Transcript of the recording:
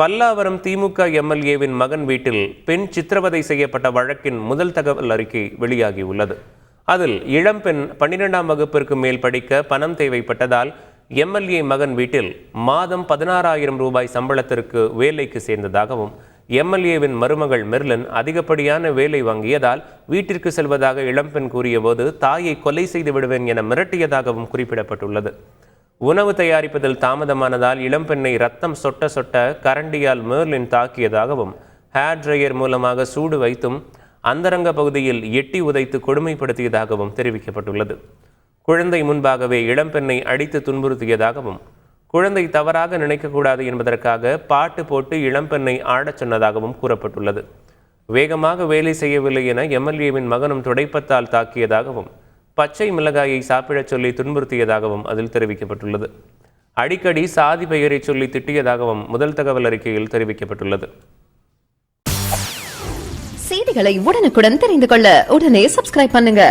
பல்லாவரம் திமுக எம்எல்ஏவின் மகன் வீட்டில் பெண் சித்திரவதை செய்யப்பட்ட வழக்கின் முதல் தகவல் அறிக்கை வெளியாகியுள்ளது. அதில் இளம்பெண் 12ஆம் வகுப்பிற்கு மேல் படிக்க பணம் தேவைப்பட்டதால் எம்எல்ஏ மகன் வீட்டில் மாதம் 16,000 ரூபாய் சம்பளத்திற்கு வேலைக்கு சேர்ந்ததாகவும், எம்எல்ஏவின் மருமகள் மெர்லின் அதிகப்படியான வேலை வாங்கியதால் வீட்டிற்கு செல்வதாக இளம்பெண் கூறியபோது தாயை கொலை செய்து விடுவேன் என மிரட்டியதாகவும் குறிப்பிடப்பட்டுள்ளது. உணவு தயாரிப்பதில் தாமதமானதால் இளம்பெண்ணை ரத்தம் சொட்ட சொட்ட கரண்டியால் மெர்லின் தாக்கியதாகவும், ஹேர் ட்ரையர் மூலமாக சூடு வைத்தும் அந்தரங்க பகுதியில் எட்டி உதைத்து கொடுமைப்படுத்தியதாகவும் தெரிவிக்கப்பட்டுள்ளது. குழந்தை முன்பாகவே இளம்பெண்ணை அடித்து துன்புறுத்தியதாகவும், குழந்தை தவறாக நினைக்கக்கூடாது என்பதற்காக பாட்டு போட்டு இளம்பெண்ணை ஆடச் சொன்னதாகவும் கூறப்பட்டுள்ளது. வேகமாக வேலை செய்யவில்லை என எம்எல்ஏவின் மகனும் துடைப்பத்தால் தாக்கியதாகவும், பச்சை மிளகாயை சாப்பிடச் சொல்லி துன்புறுத்தியதாகவும் அதில் தெரிவிக்கப்பட்டுள்ளது. அடிக்கடி சாதி பெயரை சொல்லி திட்டியதாகவும் முதல் தகவல் அறிக்கையில் தெரிவிக்கப்பட்டுள்ளது. செய்திகளை உடனுக்குடன் தெரிந்து கொள்ள உடனே சப்ஸ்கிரைப் பண்ணுங்க.